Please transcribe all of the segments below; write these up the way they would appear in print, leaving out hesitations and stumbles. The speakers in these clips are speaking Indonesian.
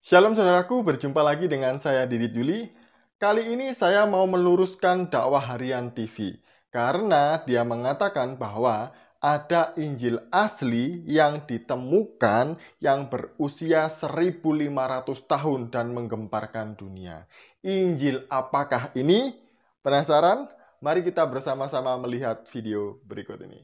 Shalom saudaraku, berjumpa lagi dengan saya Didit Juli. Kali ini saya mau meluruskan dakwah harian TV karena dia mengatakan bahwa ada Injil asli yang ditemukan yang berusia 1500 tahun dan menggemparkan dunia. Injil apakah ini? Penasaran? Mari kita bersama-sama melihat video berikut ini.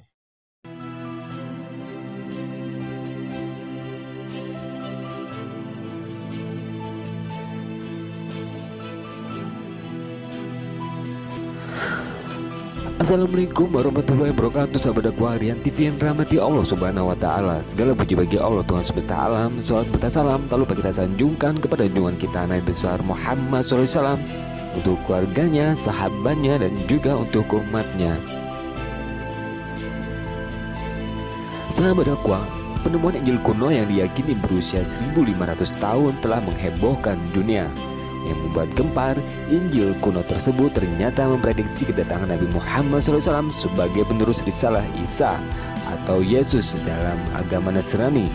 Assalamualaikum warahmatullahi wabarakatuh. Sahabat dakwah harian TV yang dirahmati Allah Subhanahu wa taala. Segala puji bagi Allah Tuhan semesta alam. Salat bertasalam tak lupa kita sanjungkan kepada junjungan kita Nabi besar Muhammad SAW, untuk keluarganya, sahabatnya, dan juga untuk umatnya. Sahabat dakwah, penemuan Injil kuno yang diyakini berusia 1500 tahun telah menghebohkan dunia. Yang membuat gempar, Injil kuno tersebut ternyata memprediksi kedatangan Nabi Muhammad SAW sebagai penerus risalah Isa atau Yesus dalam agama Nasrani.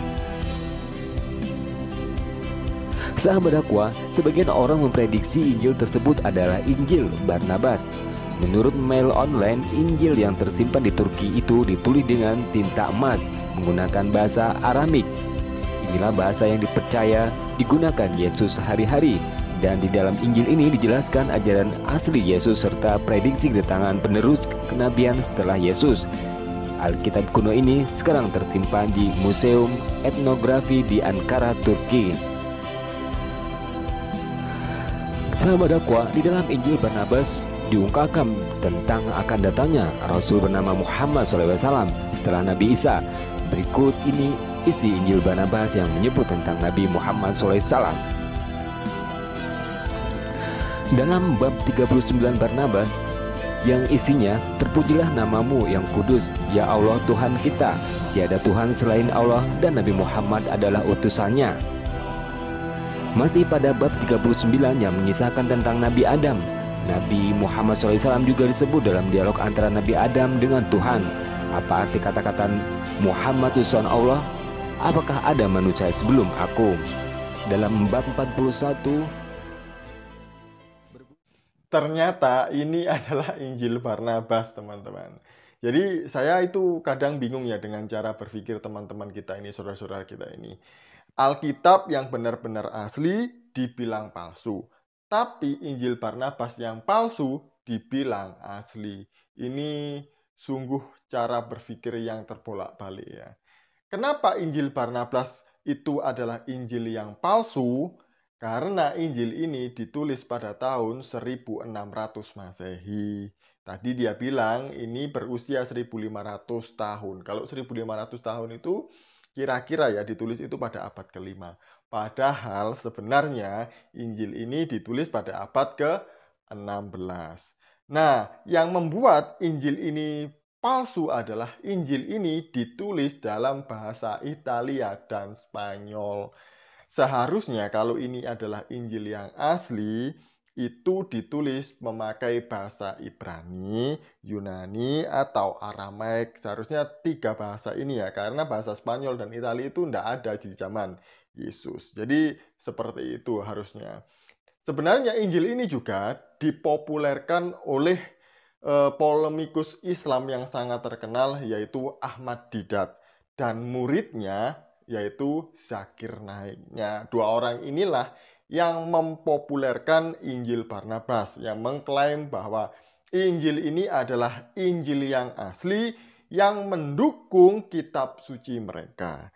Sahabat dakwah, sebagian orang memprediksi Injil tersebut adalah Injil Barnabas. Menurut mail online, Injil yang tersimpan di Turki itu ditulis dengan tinta emas menggunakan bahasa Aramik. Inilah bahasa yang dipercaya digunakan Yesus sehari-hari. Dan di dalam Injil ini dijelaskan ajaran asli Yesus serta prediksi kedatangan penerus kenabian setelah Yesus. Alkitab kuno ini sekarang tersimpan di Museum Etnografi di Ankara, Turki. Sahabat dakwah, di dalam Injil Barnabas diungkapkan tentang akan datangnya Rasul bernama Muhammad SAW setelah Nabi Isa. Berikut ini isi Injil Barnabas yang menyebut tentang Nabi Muhammad SAW. Dalam bab 39 Barnabas yang isinya, terpujilah namamu yang kudus, ya Allah Tuhan kita, tiada Tuhan selain Allah dan Nabi Muhammad adalah utusannya. Masih pada bab 39 yang mengisahkan tentang Nabi Adam, Nabi Muhammad SAW juga disebut dalam dialog antara Nabi Adam dengan Tuhan. Apa arti kata-kata Muhammad utusan Allah? Apakah ada manusia sebelum aku? Dalam bab 41, ternyata ini adalah Injil Barnabas, teman-teman. Jadi saya itu kadang bingung ya dengan cara berpikir teman-teman kita ini, saudara-saudara kita ini. Alkitab yang benar-benar asli dibilang palsu. Tapi Injil Barnabas yang palsu dibilang asli. Ini sungguh cara berpikir yang terbolak-balik ya. Kenapa Injil Barnabas itu adalah Injil yang palsu? Karena Injil ini ditulis pada tahun 1600 Masehi. Tadi dia bilang ini berusia 1500 tahun. Kalau 1500 tahun itu kira-kira ya ditulis itu pada abad ke-5. Padahal sebenarnya Injil ini ditulis pada abad ke-16. Nah, yang membuat Injil ini palsu adalah Injil ini ditulis dalam bahasa Italia dan Spanyol. Seharusnya kalau ini adalah Injil yang asli, itu ditulis memakai bahasa Ibrani, Yunani, atau Aramaik. Seharusnya 3 bahasa ini ya, karena bahasa Spanyol dan Italia itu tidak ada di zaman Yesus. Jadi seperti itu harusnya. Sebenarnya Injil ini juga dipopulerkan oleh polemikus Islam yang sangat terkenal, yaitu Ahmad Didat. Dan muridnya yaitu Zakir Naik. Dua orang inilah yang mempopulerkan Injil Barnabas, yang mengklaim bahwa Injil ini adalah Injil yang asli yang mendukung kitab suci mereka.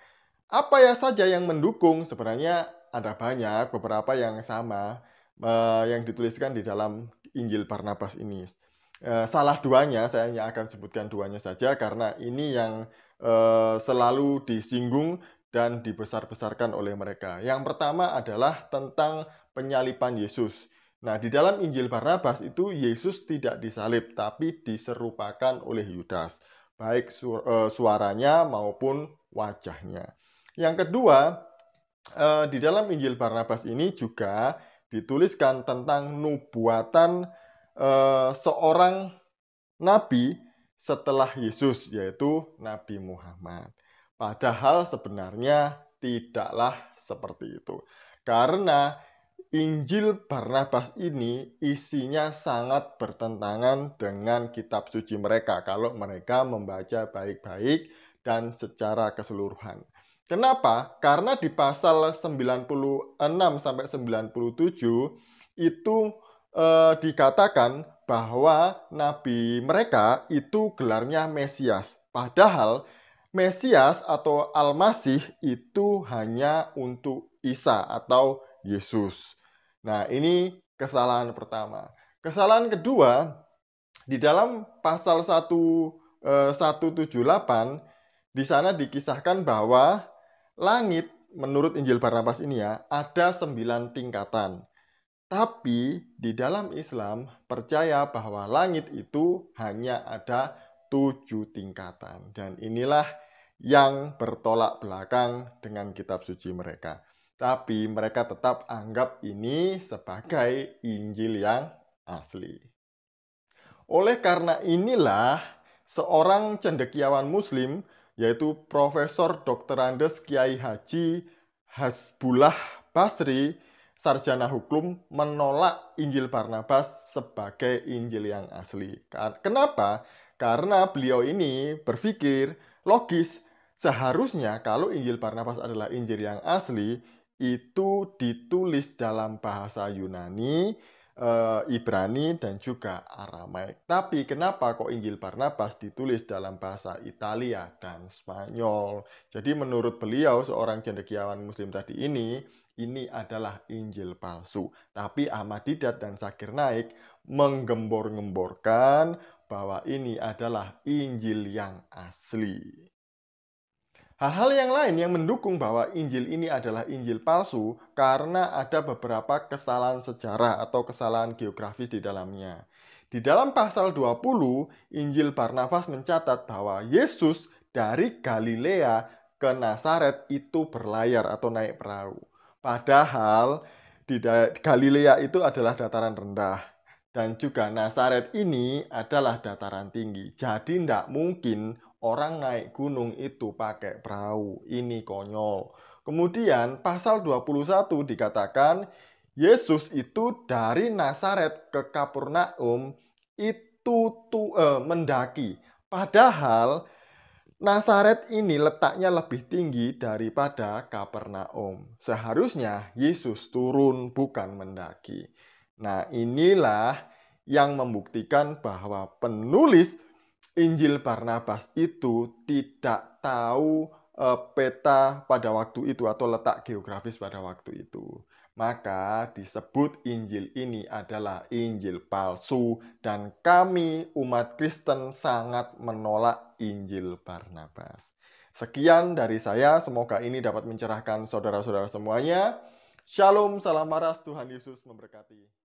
Apa ya saja yang mendukung? Sebenarnya ada banyak, beberapa yang sama yang dituliskan di dalam Injil Barnabas ini. Salah duanya, saya hanya akan sebutkan duanya saja karena ini yang selalu disinggung dan dibesar-besarkan oleh mereka. Yang pertama adalah tentang penyaliban Yesus. Nah, di dalam Injil Barnabas itu Yesus tidak disalib, tapi diserupakan oleh Yudas, baik suaranya maupun wajahnya. Yang kedua, di dalam Injil Barnabas ini juga dituliskan tentang nubuatan seorang nabi setelah Yesus, yaitu Nabi Muhammad. Padahal sebenarnya tidaklah seperti itu. Karena Injil Barnabas ini isinya sangat bertentangan dengan kitab suci mereka kalau mereka membaca baik-baik dan secara keseluruhan. Kenapa? Karena di pasal 96 sampai 97 itu dikatakan bahwa nabi mereka itu gelarnya Mesias. Padahal Mesias atau Al-Masih itu hanya untuk Isa atau Yesus. Nah, ini kesalahan pertama. Kesalahan kedua, di dalam pasal 178, di sana dikisahkan bahwa langit, menurut Injil Barnabas ini ya, ada 9 tingkatan. Tapi di dalam Islam percaya bahwa langit itu hanya ada 7 tingkatan. Dan inilah yang bertolak belakang dengan kitab suci mereka. Tapi mereka tetap anggap ini sebagai Injil yang asli. Oleh karena inilah, seorang cendekiawan Muslim, yaitu Profesor Dr. Andes Kiai Haji Hasbullah Basri, sarjana hukum, menolak Injil Barnabas sebagai Injil yang asli. Kenapa? Karena beliau ini berpikir logis, seharusnya kalau Injil Barnabas adalah Injil yang asli, itu ditulis dalam bahasa Yunani, Ibrani, dan juga Aramaik. Tapi kenapa kok Injil Barnabas ditulis dalam bahasa Italia dan Spanyol? Jadi menurut beliau, seorang cendekiawan Muslim tadi ini adalah Injil palsu. Tapi Ahmad Didat dan Zakir Naik menggembor-gemborkan bahwa ini adalah Injil yang asli. Hal-hal yang lain yang mendukung bahwa Injil ini adalah Injil palsu karena ada beberapa kesalahan sejarah atau kesalahan geografis di dalamnya. Di dalam pasal 20, Injil Barnabas mencatat bahwa Yesus dari Galilea ke Nazaret itu berlayar atau naik perahu. Padahal di Galilea itu adalah dataran rendah. Dan juga Nazaret ini adalah dataran tinggi. Jadi tidak mungkin orang naik gunung itu pakai perahu. Ini konyol. Kemudian pasal 21 dikatakan Yesus itu dari Nazaret ke Kapernaum itu mendaki. Padahal Nazaret ini letaknya lebih tinggi daripada Kapernaum. Seharusnya Yesus turun bukan mendaki. Nah, inilah yang membuktikan bahwa penulis Injil Barnabas itu tidak tahu peta pada waktu itu atau letak geografis pada waktu itu. Maka disebut Injil ini adalah Injil palsu dan kami umat Kristen sangat menolak Injil Barnabas. Sekian dari saya, semoga ini dapat mencerahkan saudara-saudara semuanya. Shalom, salam waras, Tuhan Yesus memberkati.